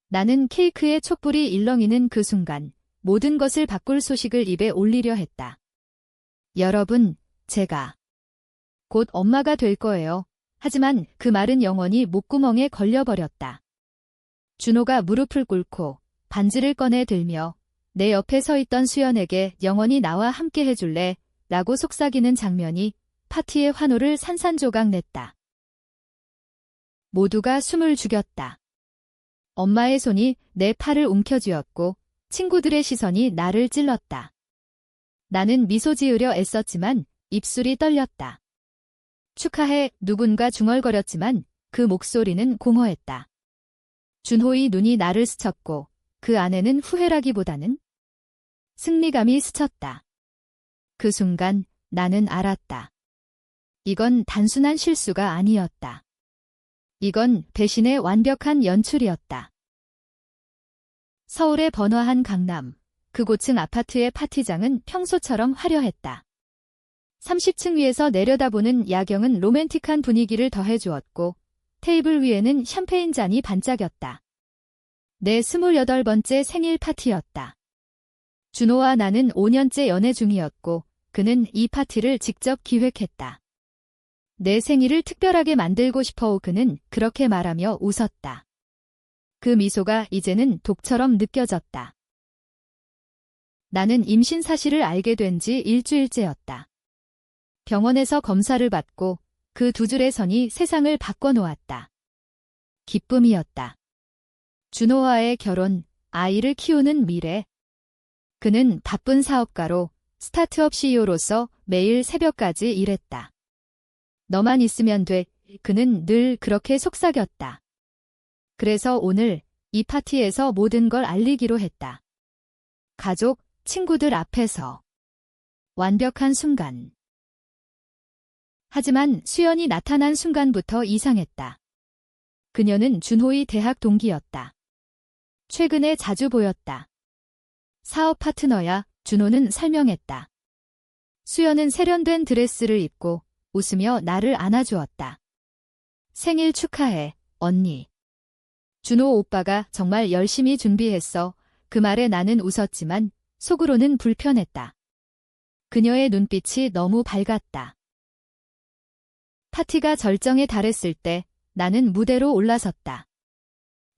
나는 케이크의 촛불이 일렁이는 그 순간 모든 것을 바꿀 소식을 입에 올리려 했다. 여러분, 제가 곧 엄마가 될 거예요. 하지만 그 말은 영원히 목구멍에 걸려버렸다. 준호가 무릎을 꿇고 반지를 꺼내 들며 내 옆에 서 있던 수연에게 영원히 나와 함께 해줄래? 라고 속삭이는 장면이 파티의 환호를 산산조각 냈다. 모두가 숨을 죽였다. 엄마의 손이 내 팔을 움켜쥐었고 친구들의 시선이 나를 찔렀다. 나는 미소 지으려 애썼지만 입술이 떨렸다. 축하해, 누군가 중얼거렸지만 그 목소리는 공허했다. 준호의 눈이 나를 스쳤고 그 안에는 후회라기보다는 승리감이 스쳤다. 그 순간 나는 알았다. 이건 단순한 실수가 아니었다. 이건 배신의 완벽한 연출이었다. 서울의 번화한 강남, 그 고층 아파트의 파티장은 평소처럼 화려했다. 30층 위에서 내려다보는 야경은 로맨틱한 분위기를 더해주었고 테이블 위에는 샴페인 잔이 반짝였다. 내 28번째 생일 파티였다. 준호와 나는 5년째 연애 중이었고 그는 이 파티를 직접 기획했다. 내 생일을 특별하게 만들고 싶어 그는 그렇게 말하며 웃었다. 그 미소가 이제는 독처럼 느껴졌다. 나는 임신 사실을 알게 된 지 일주일째였다. 병원에서 검사를 받고 그 두 줄의 선이 세상을 바꿔놓았다. 기쁨이었다. 준호와의 결혼, 아이를 키우는 미래. 그는 바쁜 사업가로 스타트업 CEO로서 매일 새벽까지 일했다. 너만 있으면 돼. 그는 늘 그렇게 속삭였다. 그래서 오늘 이 파티에서 모든 걸 알리기로 했다. 가족, 친구들 앞에서. 완벽한 순간. 하지만 수연이 나타난 순간부터 이상했다. 그녀는 준호의 대학 동기였다. 최근에 자주 보였다. 사업 파트너야, 준호는 설명했다. 수연은 세련된 드레스를 입고 웃으며 나를 안아주었다. 생일 축하해, 언니. 준호 오빠가 정말 열심히 준비했어. 그 말에 나는 웃었지만 속으로는 불편했다. 그녀의 눈빛이 너무 밝았다. 파티가 절정에 달했을 때 나는 무대로 올라섰다.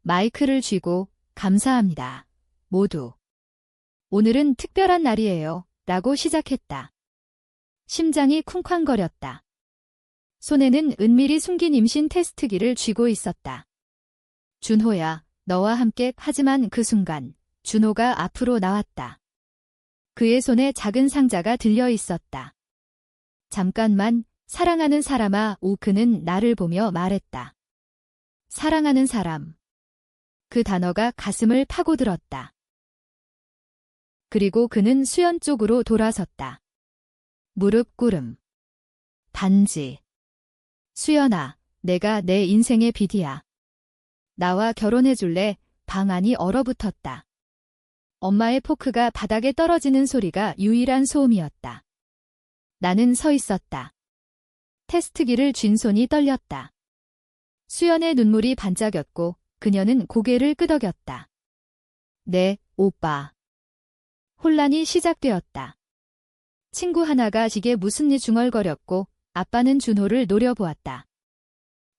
마이크를 쥐고 감사합니다. 모두. 오늘은 특별한 날이에요. 라고 시작했다. 심장이 쿵쾅거렸다. 손에는 은밀히 숨긴 임신 테스트기를 쥐고 있었다. 준호야, 너와 함께. 하지만 그 순간 준호가 앞으로 나왔다. 그의 손에 작은 상자가 들려 있었다. 잠깐만, 사랑하는 사람아. 그는 나를 보며 말했다. 사랑하는 사람. 그 단어가 가슴을 파고들었다. 그리고 그는 수연 쪽으로 돌아섰다. 무릎 꿇음. 반지. 수연아, 내가 내 인생의 비디야. 나와 결혼해줄래? 방 안이 얼어붙었다. 엄마의 포크가 바닥에 떨어지는 소리가 유일한 소음이었다. 나는 서 있었다. 테스트기를 쥔 손이 떨렸다. 수연의 눈물이 반짝였고 그녀는 고개를 끄덕였다. 네, 오빠. 혼란이 시작되었다. 친구 하나가 이게 무슨 일 중얼거렸고 아빠는 준호를 노려보았다.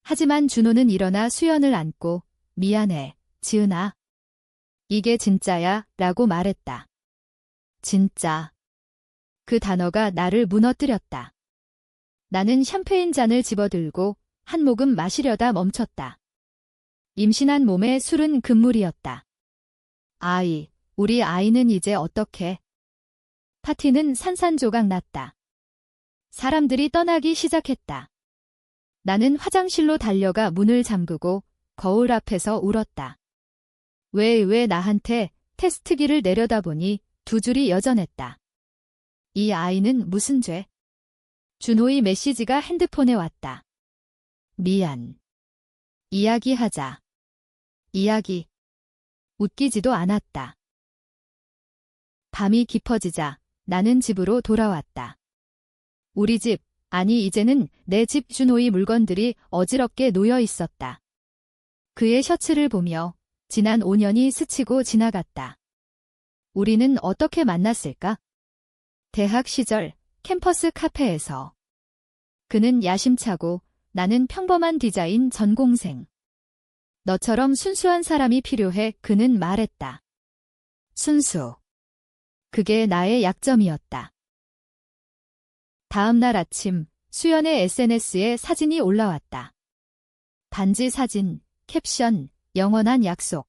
하지만 준호는 일어나 수연을 안고 미안해, 지은아. 이게 진짜야? 라고 말했다. 진짜. 그 단어가 나를 무너뜨렸다. 나는 샴페인 잔을 집어들고 한 모금 마시려다 멈췄다. 임신한 몸에 술은 금물이었다. 우리 아이는 이제 어떻게? 파티는 산산조각 났다. 사람들이 떠나기 시작했다. 나는 화장실로 달려가 문을 잠그고 거울 앞에서 울었다. 왜 나한테? 테스트기를 내려다보니 두 줄이 여전했다. 이 아이는 무슨 죄? 준호의 메시지가 핸드폰에 왔다. 미안. 이야기하자. 이야기. 웃기지도 않았다. 밤이 깊어지자 나는 집으로 돌아왔다. 우리 집, 아니 이제는 내 집. 준호의 물건들이 어지럽게 놓여 있었다. 그의 셔츠를 보며 지난 5년이 스치고 지나갔다. 우리는 어떻게 만났을까? 대학 시절 캠퍼스 카페에서. 그는 야심차고 나는 평범한 디자인 전공생. 너처럼 순수한 사람이 필요해, 그는 말했다. 순수. 그게 나의 약점이었다. 다음 날 아침 수연의 SNS에 사진이 올라왔다. 반지 사진, 캡션, 영원한 약속.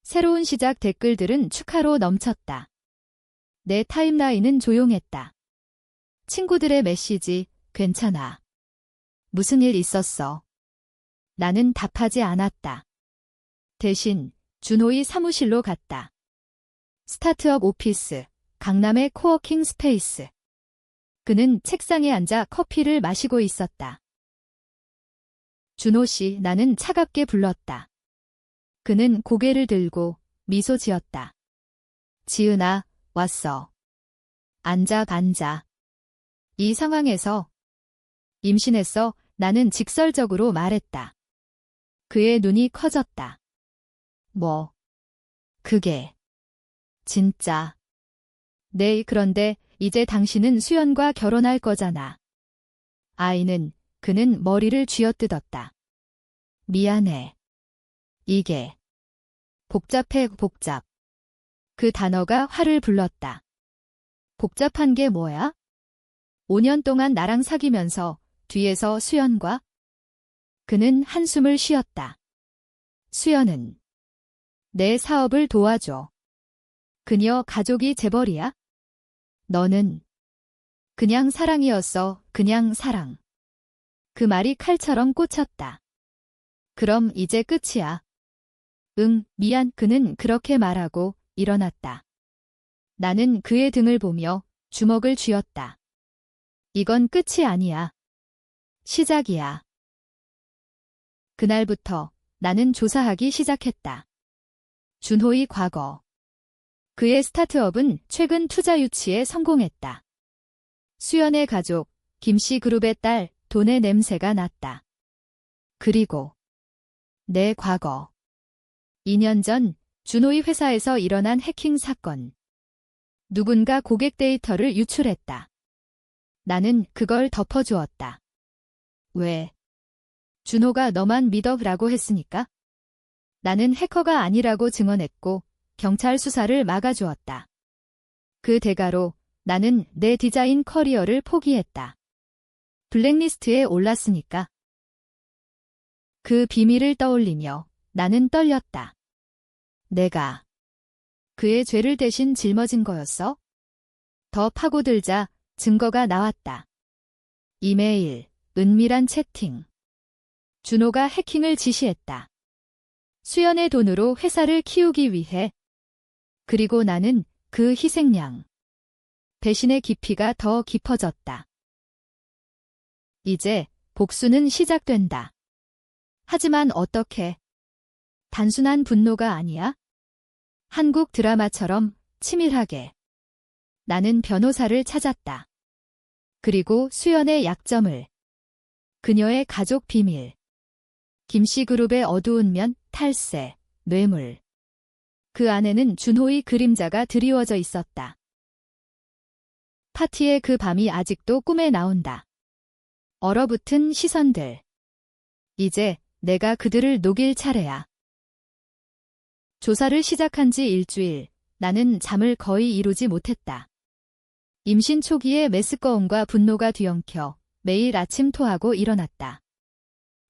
새로운 시작 댓글들은 축하로 넘쳤다. 내 타임라인은 조용했다. 친구들의 메시지, 괜찮아. 무슨 일 있었어? 나는 답하지 않았다. 대신 준호의 사무실로 갔다. 스타트업 오피스, 강남의 코워킹 스페이스. 그는 책상에 앉아 커피를 마시고 있었다. 준호 씨, 나는 차갑게 불렀다. 그는 고개를 들고 미소 지었다. 지은아, 왔어. 앉아. 이 상황에서 임신했어, 나는 직설적으로 말했다. 그의 눈이 커졌다. 뭐? 그게 진짜. 네, 그런데 이제 당신은 수연과 결혼할 거잖아. 아이는, 그는 머리를 쥐어뜯었다. 미안해. 이게 복잡해, 복잡. 그 단어가 화를 불렀다. 복잡한 게 뭐야? 5년 동안 나랑 사귀면서 뒤에서 수연과? 그는 한숨을 쉬었다. 수연은 내 사업을 도와줘. 그녀 가족이 재벌이야? 너는 그냥 사랑이었어, 그냥 사랑. 그 말이 칼처럼 꽂혔다. 그럼 이제 끝이야. 응, 미안. 그는 그렇게 말하고 일어났다. 나는 그의 등을 보며 주먹을 쥐었다. 이건 끝이 아니야. 시작이야. 그날부터 나는 조사하기 시작했다. 준호의 과거. 그의 스타트업은 최근 투자 유치에 성공했다. 수연의 가족, 김씨 그룹의 딸, 돈의 냄새가 났다. 그리고 내 과거. 2년 전 준호의 회사에서 일어난 해킹 사건. 누군가 고객 데이터를 유출했다. 나는 그걸 덮어주었다. 왜? 준호가 너만 믿어라고 했으니까? 나는 해커가 아니라고 증언했고 경찰 수사를 막아주었다. 그 대가로 나는 내 디자인 커리어를 포기했다. 블랙리스트에 올랐으니까. 그 비밀을 떠올리며 나는 떨렸다. 내가 그의 죄를 대신 짊어진 거였어? 더 파고들자 증거가 나왔다. 이메일, 은밀한 채팅. 준호가 해킹을 지시했다. 수연의 돈으로 회사를 키우기 위해. 그리고 나는 그 희생양. 배신의 깊이가 더 깊어졌다. 이제 복수는 시작된다. 하지만 어떻게? 단순한 분노가 아니야? 한국 드라마처럼 치밀하게. 나는 변호사를 찾았다. 그리고 수연의 약점을. 그녀의 가족 비밀. 김씨 그룹의 어두운 면, 탈세, 뇌물. 그 안에는 준호의 그림자가 드리워져 있었다. 파티의 그 밤이 아직도 꿈에 나온다. 얼어붙은 시선들. 이제 내가 그들을 녹일 차례야. 조사를 시작한 지 일주일, 나는 잠을 거의 이루지 못했다. 임신 초기에 메스꺼움과 분노가 뒤엉켜 매일 아침 토하고 일어났다.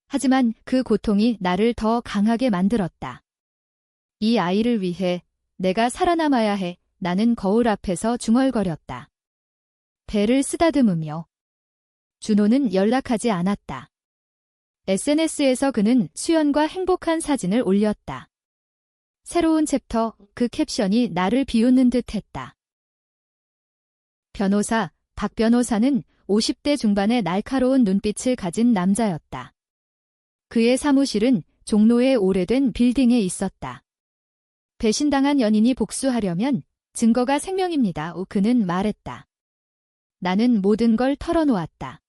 하지만 그 고통이 나를 더 강하게 만들었다. 이 아이를 위해 내가 살아남아야 해. 나는 거울 앞에서 중얼거렸다. 배를 쓰다듬으며. 준호는 연락하지 않았다. SNS에서 그는 수연과 행복한 사진을 올렸다. 새로운 챕터, 그 캡션이 나를 비웃는 듯 했다. 변호사, 박 변호사는 50대 중반의 날카로운 눈빛을 가진 남자였다. 그의 사무실은 종로의 오래된 빌딩에 있었다. 배신당한 연인이 복수하려면 증거가 생명입니다. 그는 말했다. 나는 모든 걸 털어놓았다.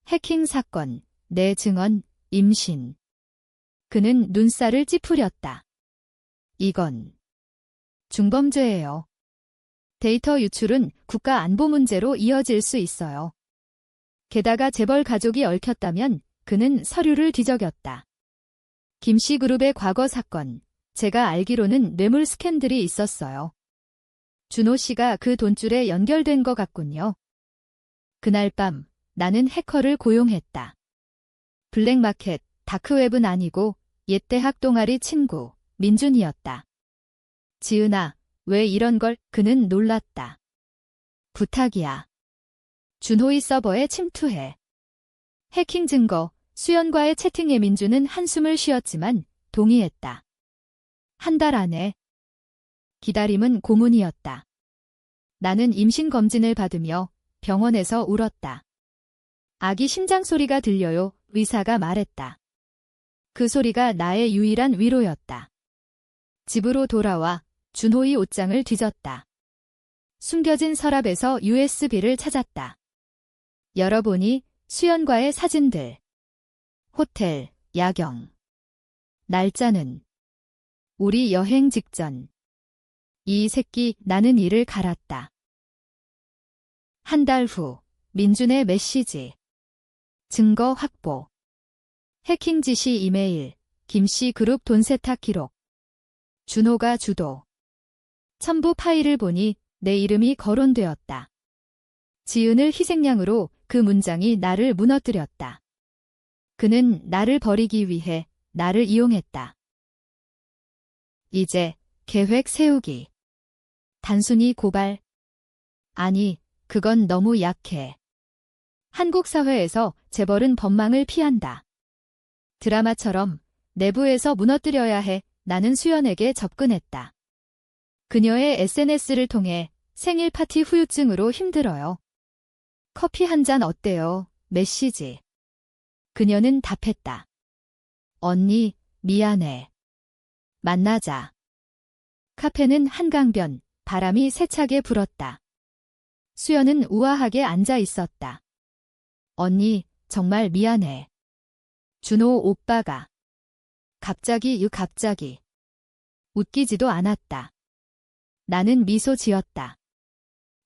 해킹 사건, 내 증언, 임신. 그는 눈살을 찌푸렸다. 이건 중범죄예요. 데이터 유출은 국가 안보 문제로 이어질 수 있어요. 게다가 재벌 가족이 얽혔다면 그는 서류를 뒤적였다. 김씨 그룹의 과거 사건, 제가 알기로는 뇌물 스캔들이 있었어요. 준호 씨가 그 돈줄에 연결된 것 같군요. 그날 밤 나는 해커를 고용했다. 블랙마켓, 다크웹은 아니고 옛 대학 동아리 친구 민준이었다. 지은아, 왜 이런 걸? 그는 놀랐다. 부탁이야. 준호의 서버에 침투해. 해킹 증거, 수연과의 채팅에 민준은 한숨을 쉬었지만 동의했다. 한 달 안에. 기다림은 고문이었다. 나는 임신검진을 받으며 병원에서 울었다. 아기 심장 소리가 들려요, 의사가 말했다. 그 소리가 나의 유일한 위로였다. 집으로 돌아와 준호의 옷장을 뒤졌다. 숨겨진 서랍에서 USB를 찾았다. 열어보니 수연과의 사진들. 호텔, 야경. 날짜는 우리 여행 직전. 이 새끼, 나는 이를 갈았다. 한 달 후, 민준의 메시지. 증거 확보. 해킹 지시 이메일, 김씨 그룹 돈 세탁 기록. 준호가 주도. 첨부 파일을 보니 내 이름이 거론되었다. 지은을 희생양으로 그 문장이 나를 무너뜨렸다. 그는 나를 버리기 위해 나를 이용했다. 이제 계획 세우기. 단순히 고발. 아니, 그건 너무 약해. 한국 사회에서 재벌은 법망을 피한다. 드라마처럼 내부에서 무너뜨려야 해. 나는 수연에게 접근했다. 그녀의 SNS를 통해 생일 파티 후유증으로 힘들어요. 커피 한 잔 어때요? 메시지. 그녀는 답했다. 언니, 미안해. 만나자. 카페는 한강변, 바람이 세차게 불었다. 수연은 우아하게 앉아 있었다. 언니, 정말 미안해. 준호 오빠가. 갑자기. 웃기지도 않았다. 나는 미소 지었다.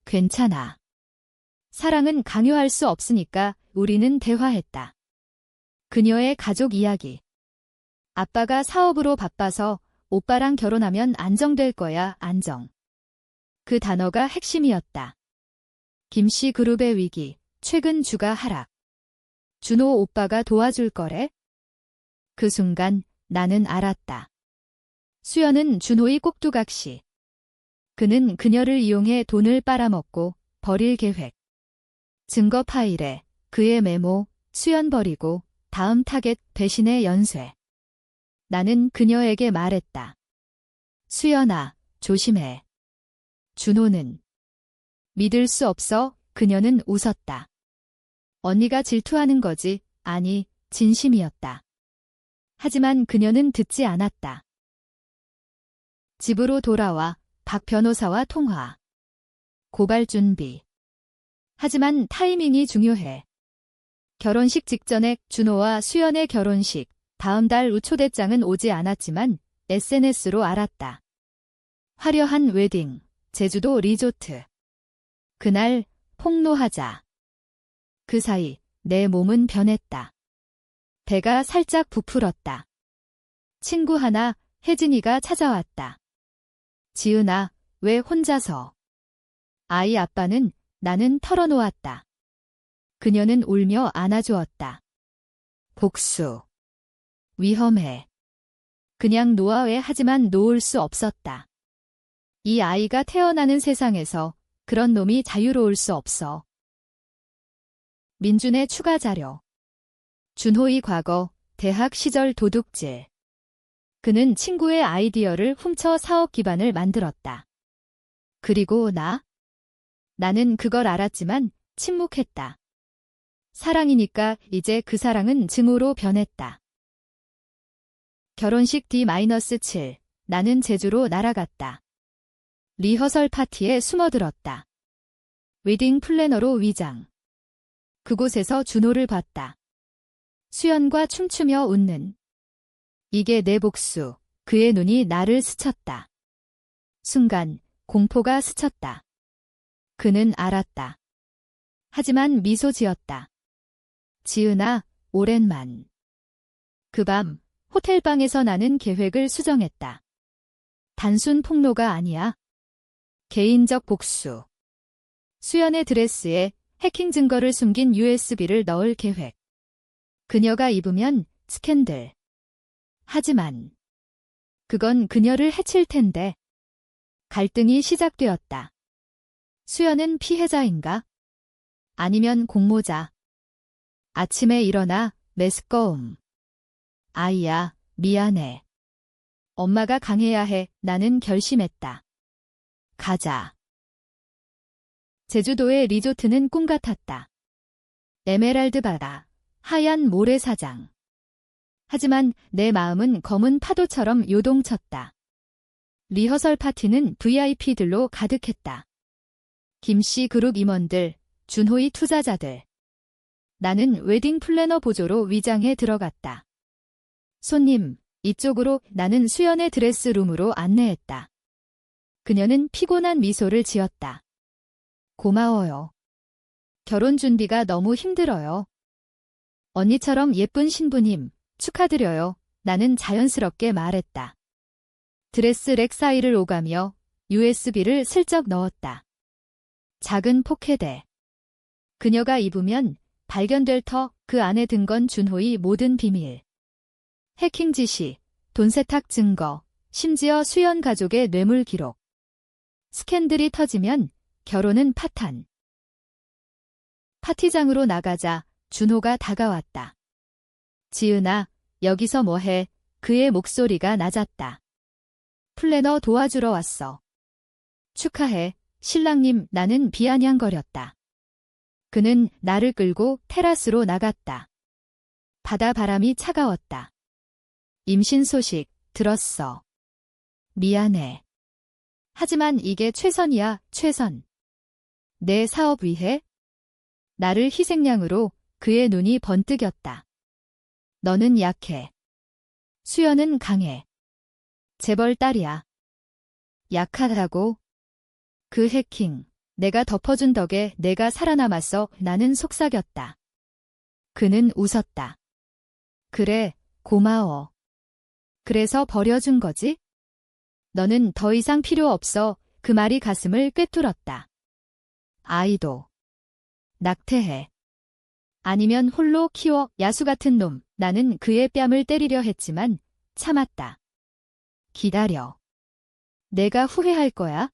괜찮아. 사랑은 강요할 수 없으니까 우리는 대화했다. 그녀의 가족 이야기. 아빠가 사업으로 바빠서 오빠랑 결혼하면 안정될 거야, 안정. 그 단어가 핵심이었다. 김씨 그룹의 위기, 최근 주가 하락. 준호 오빠가 도와줄 거래? 그 순간 나는 알았다. 수연은 준호의 꼭두각시. 그는 그녀를 이용해 돈을 빨아먹고 버릴 계획. 증거 파일에 그의 메모, 수연 버리고 다음 타겟 배신의 연쇄. 나는 그녀에게 말했다. 수연아, 조심해. 준호는. 믿을 수 없어. 그녀는 웃었다. 언니가 질투하는 거지. 아니, 진심이었다. 하지만 그녀는 듣지 않았다. 집으로 돌아와 박 변호사와 통화. 고발 준비. 하지만 타이밍이 중요해. 결혼식 직전에 준호와 수연의 결혼식, 다음 달 후 초대장은 오지 않았지만 SNS로 알았다. 화려한 웨딩, 제주도 리조트. 그날 폭로하자. 그 사이 내 몸은 변했다. 배가 살짝 부풀었다. 친구 하나, 혜진이가 찾아왔다. 지은아, 왜 혼자서? 아이 아빠는 나는 털어놓았다. 그녀는 울며 안아주었다. 복수. 위험해. 그냥 놓아야 하지만 놓을 수 없었다. 이 아이가 태어나는 세상에서 그런 놈이 자유로울 수 없어. 민준의 추가 자료. 준호의 과거, 대학 시절 도둑질. 그는 친구의 아이디어를 훔쳐 사업 기반을 만들었다. 그리고 나는 그걸 알았지만 침묵했다. 사랑이니까 이제 그 사랑은 증오로 변했다. 결혼식 D-7. 나는 제주로 날아갔다. 리허설 파티에 숨어들었다. 웨딩 플래너로 위장. 그곳에서 준호를 봤다. 수연과 춤추며 웃는. 이게 내 복수. 그의 눈이 나를 스쳤다. 순간 공포가 스쳤다. 그는 알았다. 하지만 미소 지었다. 지은아, 오랜만. 그 밤 호텔방에서 나는 계획을 수정했다. 단순 폭로가 아니야. 개인적 복수. 수연의 드레스에 해킹 증거를 숨긴 USB를 넣을 계획. 그녀가 입으면 스캔들. 하지만 그건 그녀를 해칠 텐데. 갈등이 시작되었다. 수연은 피해자인가? 아니면 공모자. 아침에 일어나 메스꺼움. 아이야, 미안해. 엄마가 강해야 해. 나는 결심했다. 가자. 제주도의 리조트는 꿈 같았다. 에메랄드 바다, 하얀 모래사장. 하지만 내 마음은 검은 파도처럼 요동쳤다. 리허설 파티는 VIP들로 가득했다. 김씨 그룹 임원들, 준호의 투자자들. 나는 웨딩 플래너 보조로 위장해 들어갔다. 손님, 이쪽으로. 나는 수연의 드레스룸으로 안내했다. 그녀는 피곤한 미소를 지었다. 고마워요. 결혼 준비가 너무 힘들어요. 언니처럼 예쁜 신부님, 축하드려요. 나는 자연스럽게 말했다. 드레스 렉 사이를 오가며 USB를 슬쩍 넣었다. 작은 포켓에. 그녀가 입으면 발견될 터. 그 안에 든 건 준호의 모든 비밀. 해킹 지시, 돈 세탁 증거, 심지어 수연 가족의 뇌물 기록. 스캔들이 터지면 결혼은 파탄. 파티장으로 나가자 준호가 다가왔다. 지은아, 여기서 뭐해? 그의 목소리가 낮았다. 플래너 도와주러 왔어. 축하해, 신랑님. 나는 비아냥거렸다. 그는 나를 끌고 테라스로 나갔다. 바다 바람이 차가웠다. 임신 소식 들었어. 미안해. 하지만 이게 최선이야, 최선. 내 사업 위해? 나를 희생양으로. 그의 눈이 번뜩였다. 너는 약해. 수연은 강해. 재벌 딸이야. 약하다고? 그 해킹, 내가 덮어준 덕에 내가 살아남았어. 나는 속삭였다. 그는 웃었다. 그래, 고마워. 그래서 버려준 거지? 너는 더 이상 필요 없어. 그 말이 가슴을 꿰뚫었다. 아이도 낙태해. 아니면 홀로 키워. 야수 같은 놈. 나는 그의 뺨을 때리려 했지만 참았다. 기다려. 내가 후회할 거야.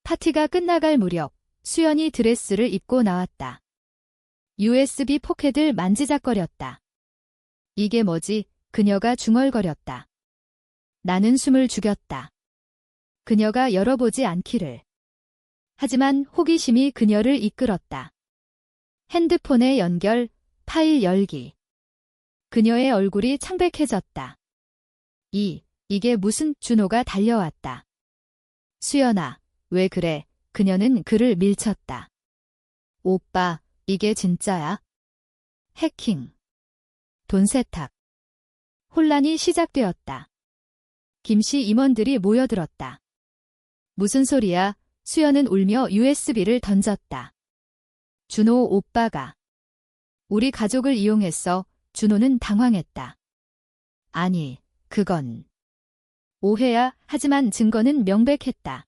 파티가 끝나갈 무렵 수연이 드레스를 입고 나왔다. USB 포켓을 만지작거렸다. 이게 뭐지? 그녀가 중얼거렸다. 나는 숨을 죽였다. 그녀가 열어보지 않기를. 하지만 호기심이 그녀를 이끌었다. 핸드폰의 연결, 파일 열기. 그녀의 얼굴이 창백해졌다. 이게 무슨? 준호가 달려왔다. 수연아, 왜 그래? 그녀는 그를 밀쳤다. 오빠, 이게 진짜야? 해킹. 돈 세탁. 혼란이 시작되었다. 김씨 임원들이 모여들었다. 무슨 소리야? 수연은 울며 USB를 던졌다. 준호 오빠가. 우리 가족을 이용했어. 준호는 당황했다. 아니, 그건. 오해야. 하지만 증거는 명백했다.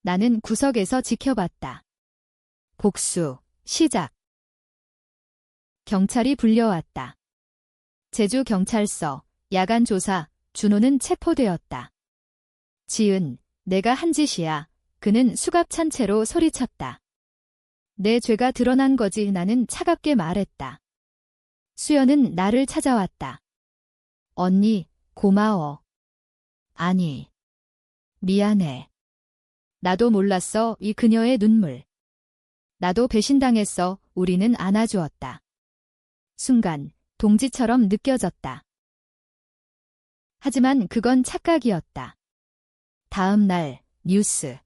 나는 구석에서 지켜봤다. 복수, 시작. 경찰이 불려왔다. 제주경찰서, 야간 조사, 준호는 체포되었다. 지은, 내가 한 짓이야. 그는 수갑찬 채로 소리쳤다. 내 죄가 드러난 거지. 나는 차갑게 말했다. 수연은 나를 찾아왔다. 언니, 고마워. 아니, 미안해. 나도 몰랐어. 이 그녀의 눈물. 나도 배신당했어. 우리는 안아주었다. 순간 동지처럼 느껴졌다. 하지만 그건 착각이었다. 다음 날 뉴스.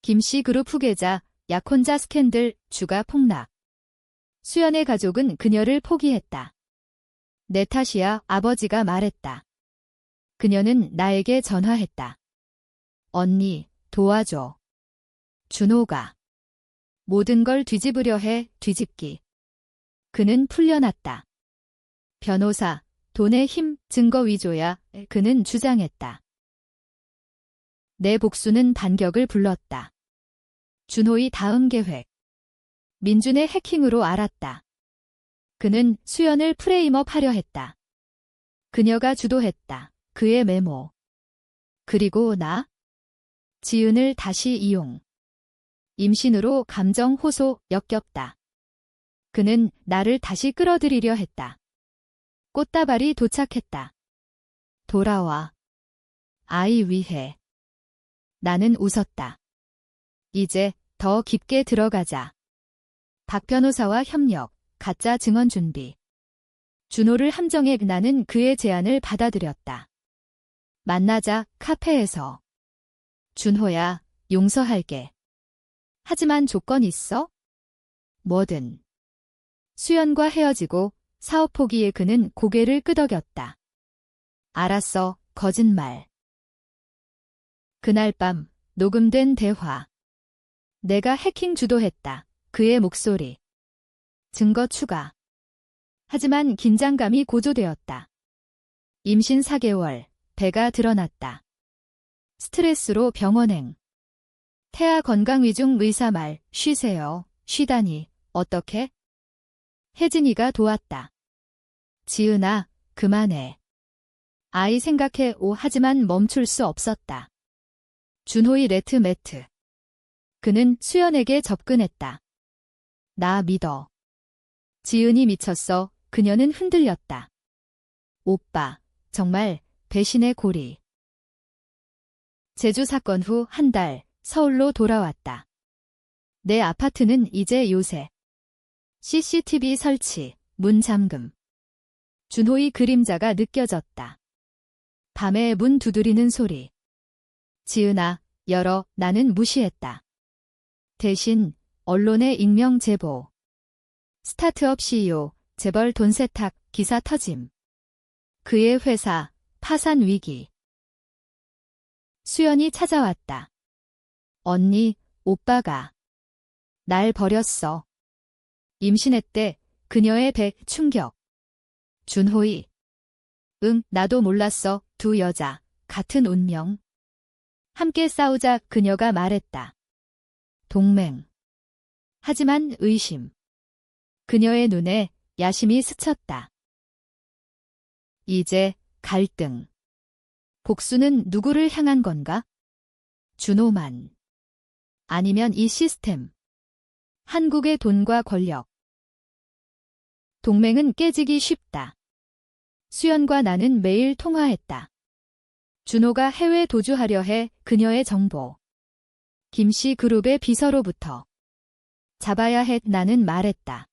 김씨 그룹 후계자, 약혼자 스캔들, 주가 폭락. 수연의 가족은 그녀를 포기했다. 내 탓이야, 아버지가 말했다. 그녀는 나에게 전화했다. 언니, 도와줘. 준호가 모든 걸 뒤집으려 해, 뒤집기. 그는 풀려났다. 변호사, 돈의 힘, 증거 위조야, 그는 주장했다. 내 복수는 반격을 불렀다. 준호의 다음 계획. 민준의 해킹으로 알았다. 그는 수연을 프레임업 하려 했다. 그녀가 주도했다. 그의 메모. 그리고 나? 지은을 다시 이용. 임신으로 감정 호소 역겹다. 그는 나를 다시 끌어들이려 했다. 꽃다발이 도착했다. 돌아와. 아이 위해. 나는 웃었다. 이제 더 깊게 들어가자. 박 변호사와 협력, 가짜 증언 준비. 준호를 함정해 나는 그의 제안을 받아들였다. 만나자, 카페에서. 준호야, 용서할게. 하지만 조건 있어? 뭐든. 수연과 헤어지고 사업 포기에 그는 고개를 끄덕였다. 알았어, 거짓말. 그날 밤, 녹음된 대화. 내가 해킹 주도했다. 그의 목소리. 증거 추가. 하지만 긴장감이 고조되었다. 임신 4개월, 배가 드러났다. 스트레스로 병원행. 태아 건강 위중 의사 말, 쉬세요. 쉬다니, 어떻게? 혜진이가 도왔다. 지은아, 그만해. 아이 생각해 오 하지만 멈출 수 없었다. 준호의 레트 매트. 그는 수연에게 접근했다. 나 믿어. 지은이 미쳤어. 그녀는 흔들렸다. 오빠, 정말 배신의 고리. 제주 사건 후 한 달, 서울로 돌아왔다. 내 아파트는 이제 요새. CCTV 설치, 문 잠금. 준호의 그림자가 느껴졌다. 밤에 문 두드리는 소리. 지은아, 열어. 나는 무시했다. 대신 언론의 익명 제보. 스타트업 CEO, 재벌 돈 세탁, 기사 터짐. 그의 회사, 파산 위기. 수연이 찾아왔다. 언니, 오빠가 날 버렸어. 임신했대. 그녀의 배 충격. 준호이. 응, 나도 몰랐어. 두 여자, 같은 운명. 함께 싸우자. 그녀가 말했다. 동맹. 하지만 의심. 그녀의 눈에 야심이 스쳤다. 이제 갈등. 복수는 누구를 향한 건가? 준호만. 아니면 이 시스템. 한국의 돈과 권력. 동맹은 깨지기 쉽다. 수연과 나는 매일 통화했다. 준호가 해외 도주하려 해. 그녀의 정보. 김씨 그룹의 비서로부터. 잡아야 해. 나는 말했다.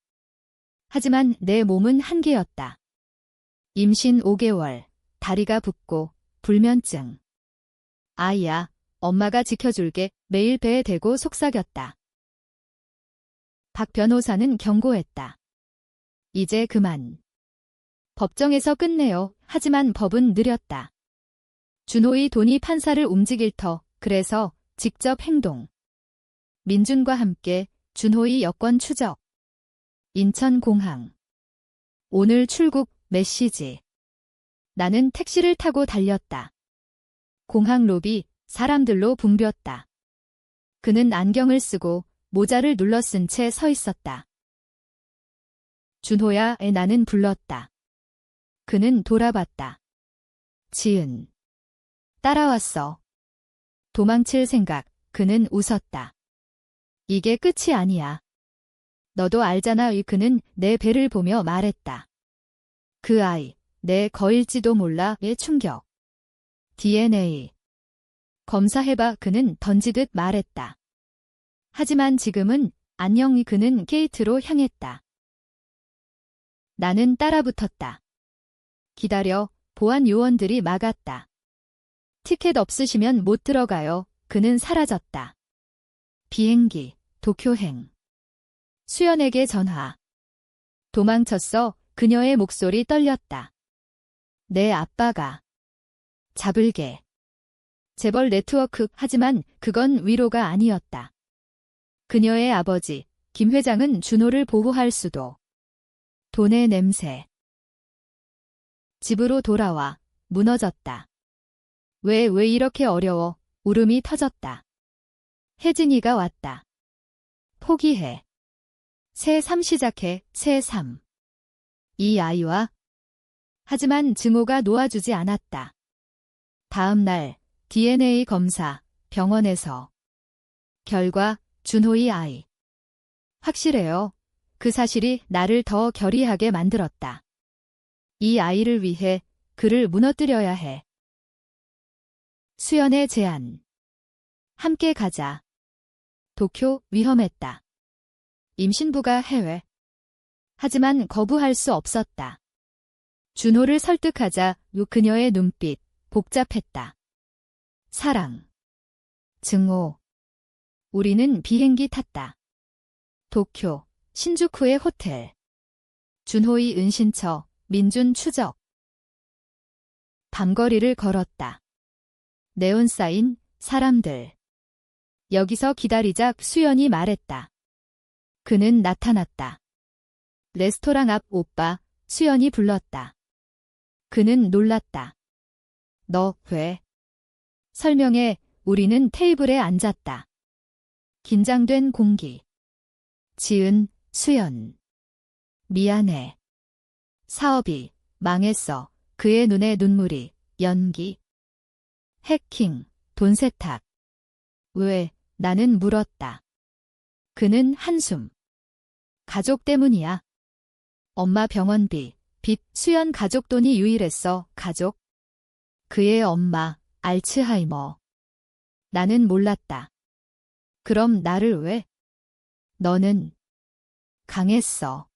하지만 내 몸은 한계였다. 임신 5개월, 다리가 붓고, 불면증. 아이야, 엄마가 지켜줄게. 매일 배에 대고 속삭였다. 박 변호사는 경고했다. 이제 그만. 법정에서 끝내요. 하지만 법은 느렸다. 준호의 돈이 판사를 움직일 터, 그래서 직접 행동. 민준과 함께 준호의 여권 추적. 인천공항. 오늘 출국 메시지. 나는 택시를 타고 달렸다. 공항 로비, 사람들로 붐볐다. 그는 안경을 쓰고 모자를 눌러쓴 채 서 있었다. 준호야, 나는 불렀다. 그는 돌아봤다. 지은. 따라왔어. 도망칠 생각. 그는 웃었다. 이게 끝이 아니야. 너도 알잖아. 그는 내 배를 보며 말했다. 그 아이, 내 거일지도 몰라. 의 충격. DNA. 검사해봐. 그는 던지듯 말했다. 하지만 지금은 안녕. 그는 게이트로 향했다. 나는 따라붙었다. 기다려. 보안 요원들이 막았다. 티켓 없으시면 못 들어가요. 그는 사라졌다. 비행기, 도쿄행. 수연에게 전화. 도망쳤어. 그녀의 목소리 떨렸다. 내 아빠가. 잡을게. 재벌 네트워크 하지만 그건 위로가 아니었다. 그녀의 아버지 김 회장은 준호를 보호할 수도. 돈의 냄새. 집으로 돌아와 무너졌다. 왜 이렇게 어려워? 울음이 터졌다. 혜진이가 왔다. 포기해. 새 삶 시작해, 새 삶. 이 아이와. 하지만 증오가 놓아주지 않았다. 다음 날 DNA 검사, 병원에서. 결과, 준호의 아이. 확실해요. 그 사실이 나를 더 결의하게 만들었다. 이 아이를 위해 그를 무너뜨려야 해. 수연의 제안. 함께 가자. 도쿄 위험했다. 임신부가 해외. 하지만 거부할 수 없었다. 준호를 설득하자 그녀의 눈빛 복잡했다. 사랑. 증오. 우리는 비행기 탔다. 도쿄 신주쿠의 호텔. 준호의 은신처 민준 추적. 밤거리를 걸었다. 네온 사인 사람들. 여기서 기다리자 수연이 말했다. 그는 나타났다. 레스토랑 앞 오빠 수연이 불렀다. 그는 놀랐다. 너 왜? 설명해. 우리는 테이블에 앉았다. 긴장된 공기. 지은, 수연. 미안해. 사업이 망했어. 그의 눈에 눈물이. 연기. 해킹, 돈 세탁. 왜? 나는 물었다. 그는 한숨. 가족 때문이야. 엄마 병원비, 빚, 수연 가족 돈이 유일했어. 가족. 그의 엄마, 알츠하이머. 나는 몰랐다. 그럼 나를 왜? 너는 강했어.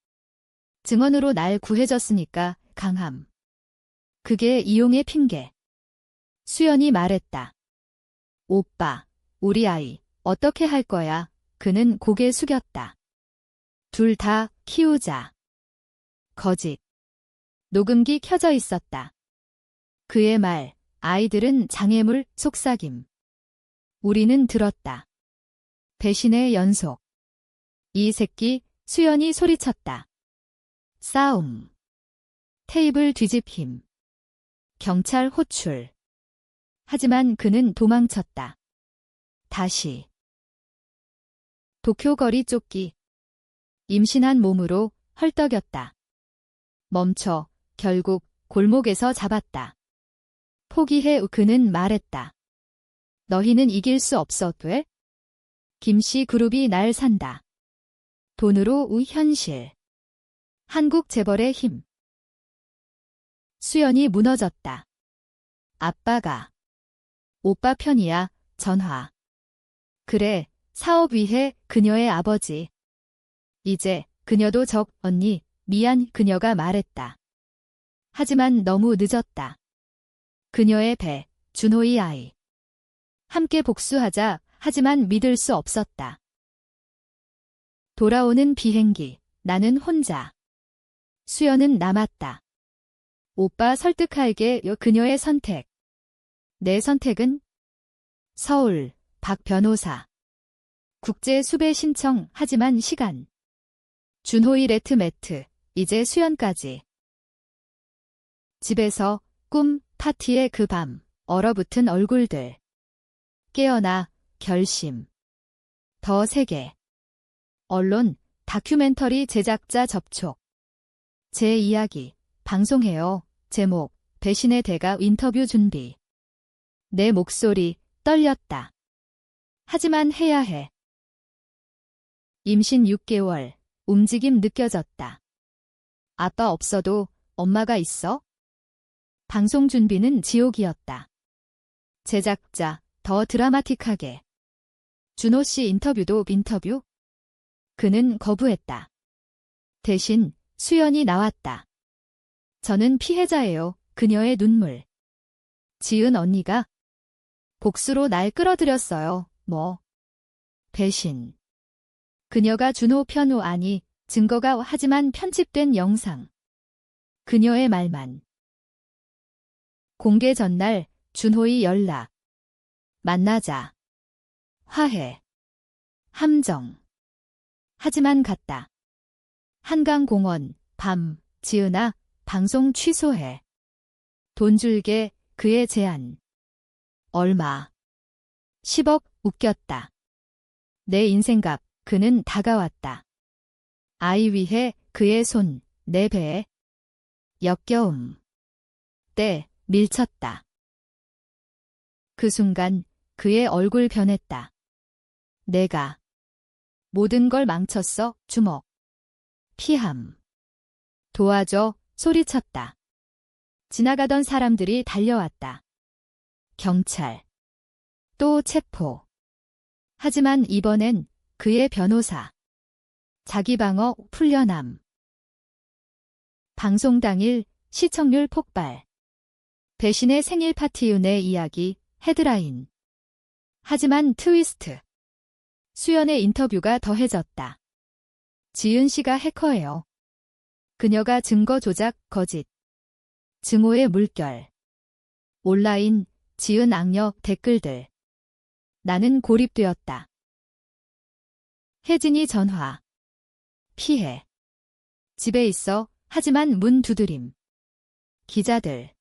증언으로 날 구해줬으니까 강함. 그게 이용의 핑계. 수연이 말했다. 오빠, 우리 아이 어떻게 할 거야? 그는 고개 숙였다. 둘 다 키우자. 거짓. 녹음기 켜져 있었다. 그의 말, 아이들은 장애물, 속삭임. 우리는 들었다. 배신의 연속. 이 새끼, 수연이 소리쳤다. 싸움. 테이블 뒤집힘. 경찰 호출. 하지만 그는 도망쳤다. 다시. 도쿄 거리 쫓기. 임신한 몸으로 헐떡였다. 멈춰. 결국 골목에서 잡았다. 포기해. 그는 말했다. 너희는 이길 수 없어. 돼? 김씨 그룹이 날 산다. 돈으로 현실. 한국 재벌의 힘. 수연이 무너졌다. 아빠가. 오빠 편이야. 전화. 그래, 사업 위해 그녀의 아버지. 이제 그녀도 언니, 미안. 그녀가 말했다. 하지만 너무 늦었다. 그녀의 배, 준호의 아이. 함께 복수하자. 하지만 믿을 수 없었다. 돌아오는 비행기. 나는 혼자. 수연은 남았다. 오빠 설득할게. 그녀의 선택. 내 선택은? 서울, 박 변호사. 국제 수배 신청. 하지만 시간. 준호의 레트매트. 이제 수연까지. 집에서 꿈, 파티의 그 밤. 얼어붙은 얼굴들. 깨어나. 결심. 더 세게. 언론, 다큐멘터리 제작자 접촉. 제 이야기. 방송해요. 제목. 배신의 대가 인터뷰 준비. 내 목소리 떨렸다. 하지만 해야 해. 임신 6개월. 움직임 느껴졌다. 아빠 없어도 엄마가 있어? 방송 준비는 지옥이었다. 제작자, 더 드라마틱하게. 준호 씨 인터뷰도 인터뷰? 그는 거부했다. 대신 수연이 나왔다. 저는 피해자예요. 그녀의 눈물. 지은 언니가 복수로 날 끌어들였어요. 뭐. 배신. 그녀가 준호 편우 아니, 증거가 하지만 편집된 영상. 그녀의 말만. 공개 전날 준호의 연락. 만나자. 화해. 함정. 하지만 갔다. 한강공원, 밤, 지은아, 방송 취소해. 돈 줄게, 그의 제안. 얼마? 10억, 웃겼다. 내 인생값, 그는 다가왔다. 아이 위해 그의 손, 내 배에. 역겨움. 때, 밀쳤다. 그 순간 그의 얼굴 변했다. 내가 모든 걸 망쳤어, 주먹. 피함. 도와줘, 소리쳤다. 지나가던 사람들이 달려왔다. 경찰. 또 체포. 하지만 이번엔 그의 변호사. 자기 방어 풀려남. 방송 당일 시청률 폭발. 배신의 생일 파티 윤의 이야기 헤드라인. 하지만 트위스트. 수연의 인터뷰가 더해졌다. 지은 씨가 해커예요. 그녀가 증거 조작, 거짓. 증오의 물결. 온라인, 지은 악녀 댓글들. 나는 고립되었다. 혜진이 전화. 피해. 집에 있어, 하지만 문 두드림. 기자들.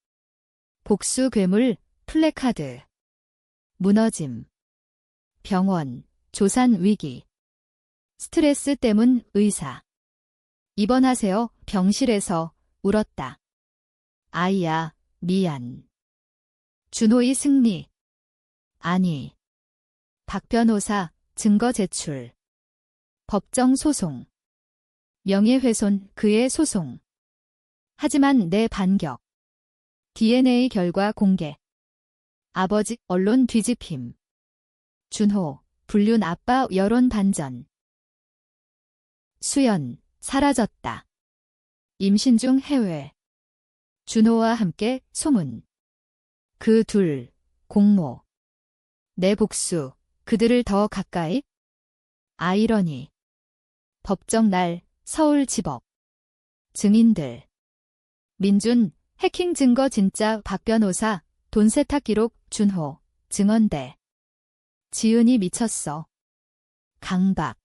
복수 괴물, 플래카드. 무너짐. 병원, 조산 위기. 스트레스 때문 의사. 입원하세요, 병실에서, 울었다. 아이야, 미안. 준호의 승리. 아니. 박 변호사, 증거 제출. 법정 소송. 명예훼손, 그의 소송. 하지만 내 반격. DNA 결과 공개. 아버지, 언론 뒤집힘. 준호, 불륜 아빠 여론 반전. 수연, 사라졌다. 임신 중 해외. 준호와 함께 소문. 그 둘, 공모. 내 복수, 그들을 더 가까이. 아이러니. 법정 날, 서울지법. 증인들. 민준, 해킹 증거 진짜 박 변호사, 돈 세탁 기록, 준호, 증언대. 지은이 미쳤어. 강박.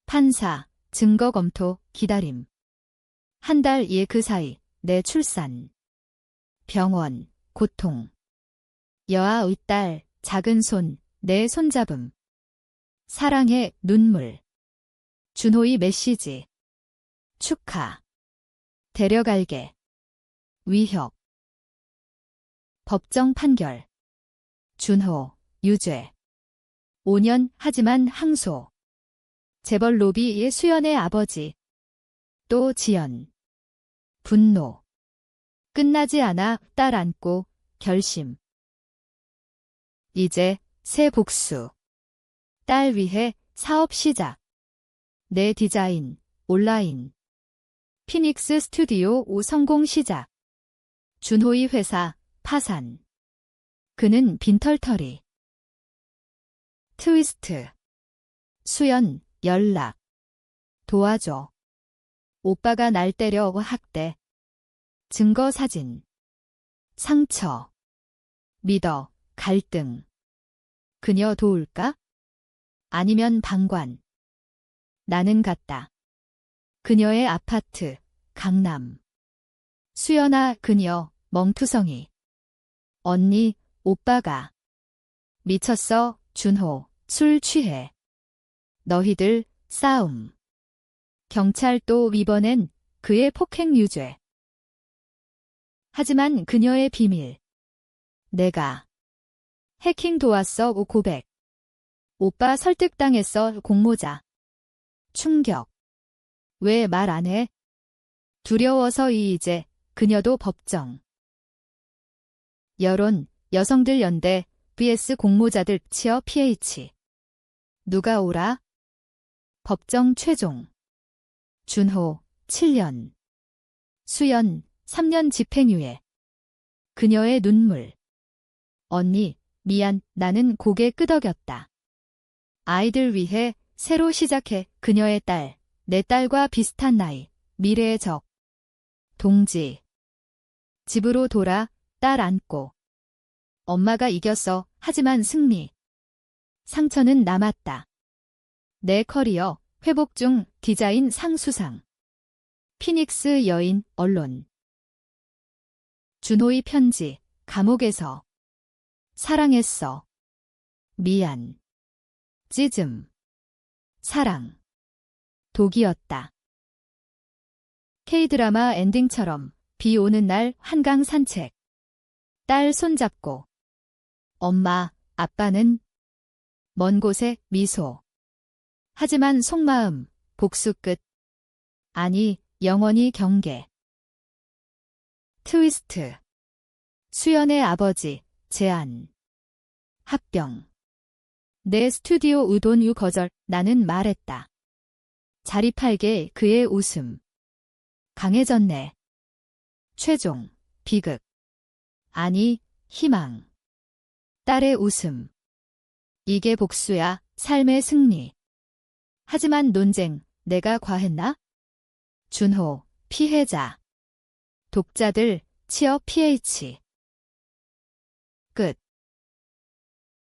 판사, 증거 검토, 기다림. 한 달 예 그 사이, 내 출산. 병원, 고통. 여아의 딸, 작은 손, 내 손잡음. 사랑의 눈물. 준호의 메시지. 축하. 데려갈게. 위협. 법정 판결. 준호, 유죄. 5년 하지만 항소. 재벌 로비의 수연의 아버지. 또 지연. 분노. 끝나지 않아 딸 안고 결심. 이제 새 복수. 딸 위해 사업 시작. 내 디자인, 온라인. 피닉스 스튜디오 5 성공 시작. 준호의 회사, 파산. 그는 빈털터리. 트위스트. 수연, 연락. 도와줘. 오빠가 날 때려 학대. 증거 사진. 상처. 믿어, 갈등. 그녀 도울까? 아니면 방관. 나는 갔다. 그녀의 아파트, 강남. 수연아, 그녀, 멍투성이. 언니, 오빠가. 미쳤어, 준호, 술 취해. 너희들, 싸움. 경찰 또 이번엔 그의 폭행 유죄. 하지만 그녀의 비밀. 내가. 해킹 도왔어, 고백. 오빠 설득당했어, 공모자. 충격. 왜 말 안 해? 두려워서 이제 그녀도 법정. 여론, 여성들 연대, vs 공모자들 치어 PH. 누가 오라? 법정 최종. 준호, 7년. 수연, 3년 집행유예. 그녀의 눈물. 언니, 미안, 나는 고개 끄덕였다. 아이들 위해 새로 시작해, 그녀의 딸, 내 딸과 비슷한 나이, 미래의 적. 동지. 집으로 돌아, 딸 안고. 엄마가 이겼어. 하지만 승리. 상처는 남았다. 내 커리어 회복 중 디자인 상 수상. 피닉스 여인 언론. 준호의 편지. 감옥에서. 사랑했어. 미안. 찢음. 사랑. 독이었다. K드라마 엔딩처럼 비 오는 날 한강 산책. 딸 손잡고. 엄마, 아빠는 먼 곳에 미소. 하지만 속마음, 복수 끝. 아니, 영원히 경계. 트위스트. 수연의 아버지, 제안. 합병. 내 스튜디오 우돈 유 거절. 나는 말했다. 자리 팔게 그의 웃음. 강해졌네. 최종, 비극. 아니, 희망. 딸의 웃음. 이게 복수야, 삶의 승리. 하지만 논쟁, 내가 과했나? 준호, 피해자. 독자들, 취업 PH. 끝.